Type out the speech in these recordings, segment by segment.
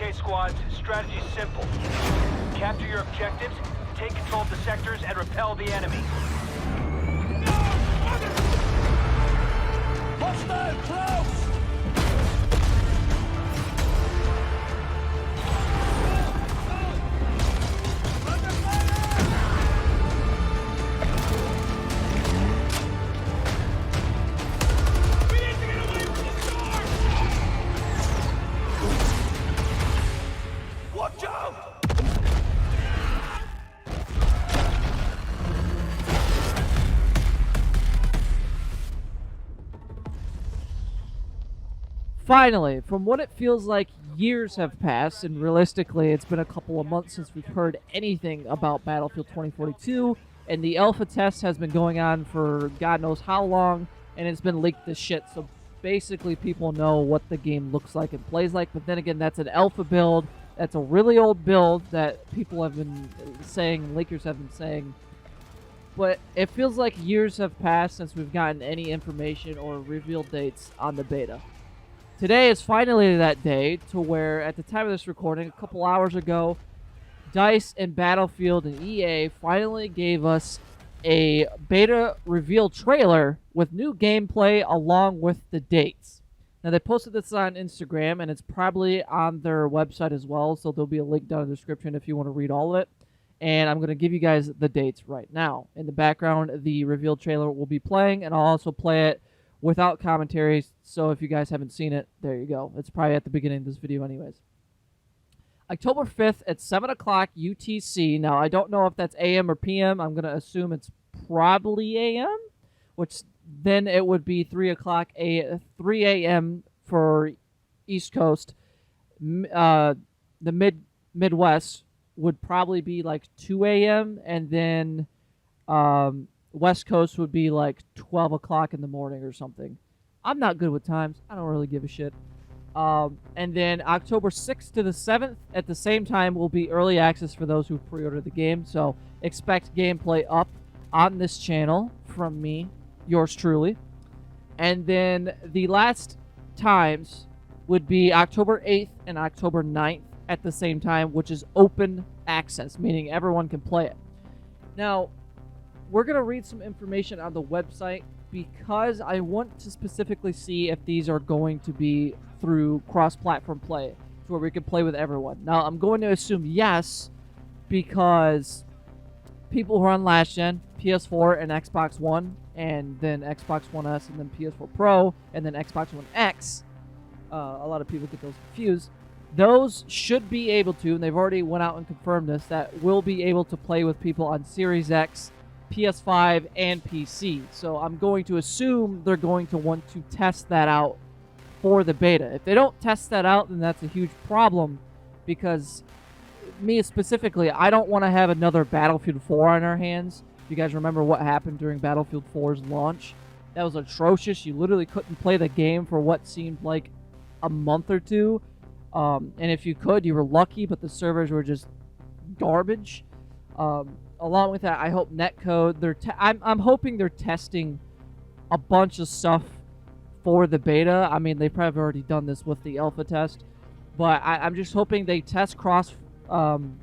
Okay, squads, strategy's simple. Capture your objectives, take control of the sectors, and repel the enemy. Hostile close! Watch out! Finally, from what it feels like years have passed, and realistically it's been a couple of months since we've heard anything about Battlefield 2042, and the alpha test has been going on for God knows how long, and it's been leaked to shit, so basically people know what the game looks like and plays like, but then again, that's an alpha build, that's a really old build that people have been saying, and leakers have been saying, but it feels like years have passed since we've gotten any information or revealed dates on the beta. Today is finally that day to where, at the time of this recording, a couple hours ago, DICE and Battlefield and EA finally gave us a beta reveal trailer with new gameplay along with the dates. Now, they posted this on Instagram, and it's probably on their website as well, so there'll be a link down in the description if you want to read all of it. And I'm going to give you guys the dates right now. In the background, the reveal trailer will be playing, and I'll also play it without commentaries, so if you guys haven't seen it, there you go. It's probably at the beginning of this video anyways. October 5th at 7 o'clock UTC. Now, I don't know if that's AM or PM. I'm going to assume it's probably AM, which then it would be 3 a.m. for East Coast. The Midwest would probably be like 2 a.m., and then West Coast would be like 12 o'clock in the morning or something. I'm not good with times. I don't really give a shit. And then October 6th to the 7th at the same time will be early access for those who pre-ordered the game. So expect gameplay up on this channel from me, yours truly. And then the last times would be October 8th and October 9th at the same time, which is open access, meaning everyone can play it. Now, we're going to read some information on the website because I want to specifically see if these are going to be through cross-platform play, to where we can play with everyone. Now, I'm going to assume yes, because people who are on last gen, PS4 and Xbox One, and then Xbox One S, and then PS4 Pro, and then Xbox One X, a lot of people get those confused. Those should be able to, and they've already went out and confirmed this, that will be able to play with people on Series X, PS5, and PC. So I'm going to assume they're going to want to test that out for the beta. If they don't test that out, then that's a huge problem, because me specifically, I don't want to have another Battlefield 4 on our hands. If you guys remember what happened during Battlefield 4's launch, that was atrocious. You literally couldn't play the game for what seemed like a month or two. And if you could, you were lucky, but the servers were just garbage. Along with that, I hope netcode. I'm hoping they're testing a bunch of stuff for the beta. I mean, they've probably already done this with the alpha test, but I'm just hoping they test cross-platform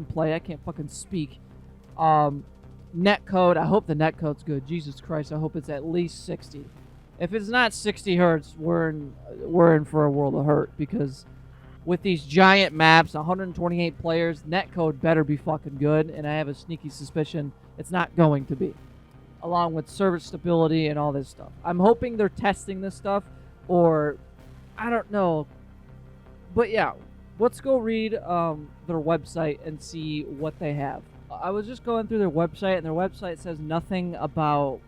play. I can't fucking speak. Netcode. I hope the netcode's good. Jesus Christ, I hope it's at least 60. If it's not 60 hertz, we're in for a world of hurt, because with these giant maps, 128 players, netcode better be fucking good, and I have a sneaky suspicion it's not going to be, along with server stability and all this stuff. I'm hoping they're testing this stuff, or I don't know. But yeah, let's go read their website and see what they have. I was just going through their website, and their website says nothing about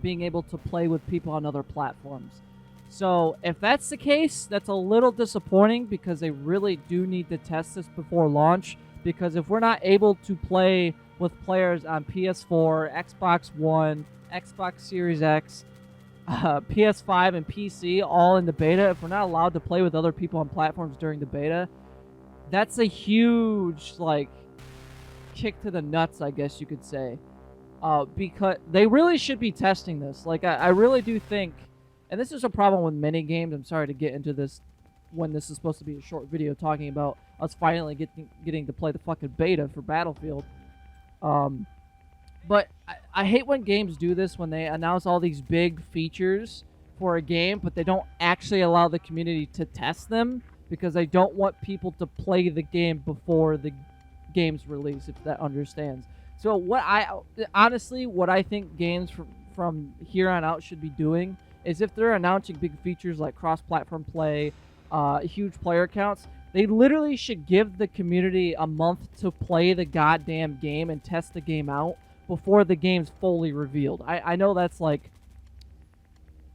being able to play with people on other platforms. So if that's the case, that's a little disappointing, because they really do need to test this before launch. Because if we're not able to play with players on PS4, Xbox One, Xbox Series X, PS5, and PC all in the beta, if we're not allowed to play with other people on platforms during the beta, that's a huge, like, kick to the nuts, I guess you could say. Because they really should be testing this. Like, I really do think, and this is a problem with many games, I'm sorry to get into this when this is supposed to be a short video talking about us finally getting to play the fucking beta for Battlefield. But I hate when games do this, when they announce all these big features for a game, but they don't actually allow the community to test them, because they don't want people to play the game before the game's release, if that understands. So what I think games from here on out should be doing is, if they're announcing big features like cross-platform play, huge player counts, they literally should give the community a month to play the goddamn game and test the game out before the game's fully revealed. I know that's like,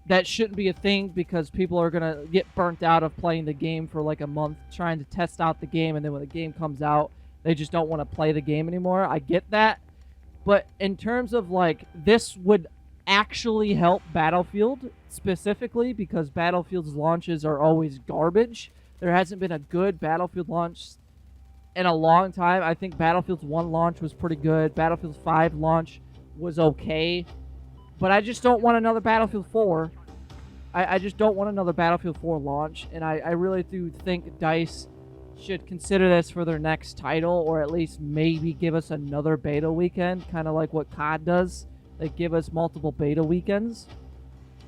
that shouldn't be a thing, because people are going to get burnt out of playing the game for like a month trying to test out the game, and then when the game comes out, they just don't want to play the game anymore. I get that. But in terms of like, this would actually help Battlefield specifically, because Battlefield's launches are always garbage. There hasn't been a good Battlefield launch in a long time. I think Battlefield's 1 launch was pretty good. Battlefield's 5 launch was okay. But I just don't want another Battlefield 4. I just don't want another Battlefield 4 launch. And I really do think DICE should consider this for their next title, or at least maybe give us another beta weekend, kind of like what COD does. They give us multiple beta weekends.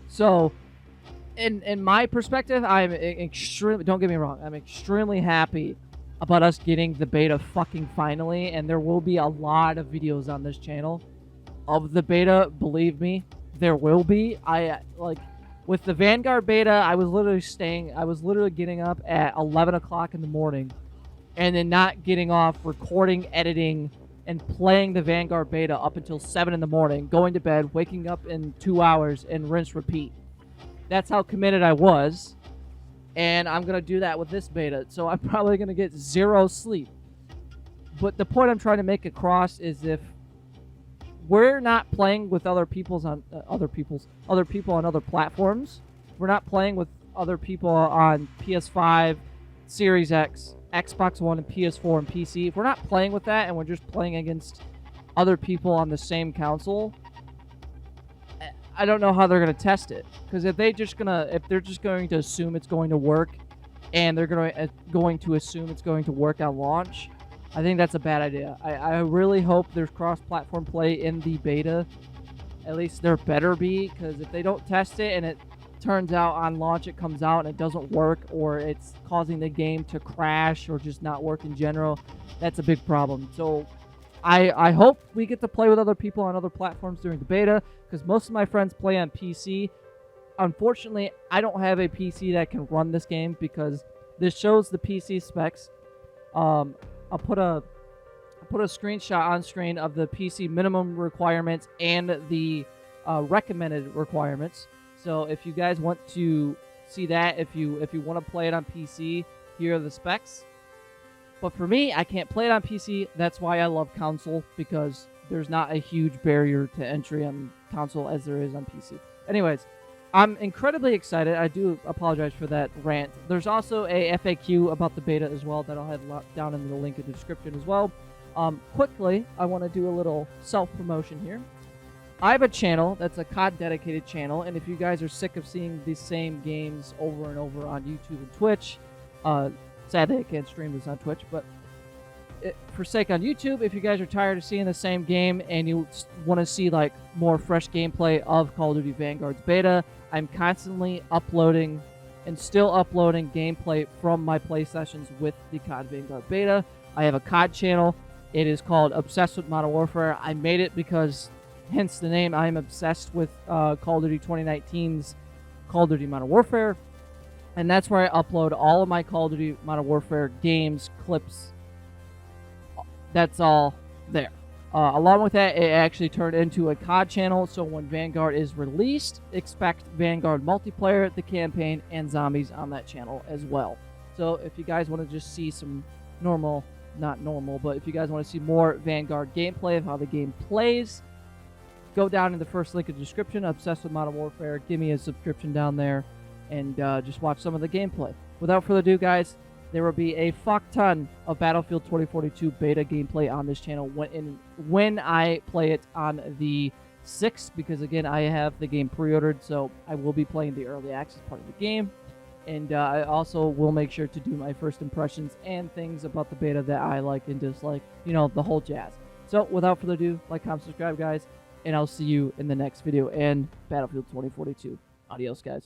So, in my perspective, I'm extremely, don't get me wrong, I'm extremely happy about us getting the beta fucking finally, and there will be a lot of videos on this channel of the beta, believe me, there will be. With the Vanguard beta, I was literally getting up at 11 o'clock in the morning, and then not getting off recording, editing, and playing the Vanguard beta up until 7 in the morning, going to bed, waking up in 2 hours, and rinse repeat. That's how committed I was, and I'm going to do that with this beta, so I'm probably going to get 0 sleep. But the point I'm trying to make across is, if we're not playing with other people on other platforms, we're not playing with other people on PS5, Series X, Xbox One, and PS4 and PC. If we're not playing with that, and we're just playing against other people on the same console, I don't know how they're gonna test it. Because if they're just going to assume it's going to work, and they're going to assume it's going to work at launch, I think that's a bad idea. I really hope there's cross-platform play in the beta. At least there better be, because if they don't test it and it turns out on launch it comes out and it doesn't work, or it's causing the game to crash or just not work in general, that's a big problem. So I hope we get to play with other people on other platforms during the beta, because most of my friends play on PC. Unfortunately, I don't have a PC that can run this game, because this shows the PC specs. I'll put a screenshot on screen of the PC minimum requirements and the recommended requirements. So if you guys want to see that, if you want to play it on PC, here are the specs. But for me, I can't play it on PC. That's why I love console, because there's not a huge barrier to entry on console as there is on PC. Anyways, I'm incredibly excited. I do apologize for that rant. There's also a FAQ about the beta as well that I'll have down in the link in the description as well. Quickly, I want to do a little self-promotion here. I have a channel that's a COD dedicated channel, and if you guys are sick of seeing these same games over and over on YouTube and Twitch, sadly I can't stream this on Twitch, but for sake on YouTube, if you guys are tired of seeing the same game and you want to see like more fresh gameplay of Call of Duty Vanguard's beta, I'm constantly uploading and still uploading gameplay from my play sessions with the COD Vanguard beta. I have a COD channel. It is called Obsessed with Modern Warfare. I made it because, hence the name, I am obsessed with Call of Duty 2019's Call of Duty Modern Warfare. And that's where I upload all of my Call of Duty Modern Warfare games, clips. That's all there. Along with that, it actually turned into a COD channel, so when Vanguard is released, expect Vanguard multiplayer, the campaign, and zombies on that channel as well. So if you guys want to just see some but if you guys want to see more Vanguard gameplay of how the game plays, go down in the first link in the description, Obsessed with Modern Warfare, give me a subscription down there, and just watch some of the gameplay. Without further ado, guys, there will be a fuck ton of Battlefield 2042 beta gameplay on this channel when I play it on the 6th, because again, I have the game pre-ordered, so I will be playing the early access part of the game. And I also will make sure to do my first impressions and things about the beta that I like and dislike, you know, the whole jazz. So without further ado, like, comment, subscribe, guys, and I'll see you in the next video and Battlefield 2042. Adios, guys.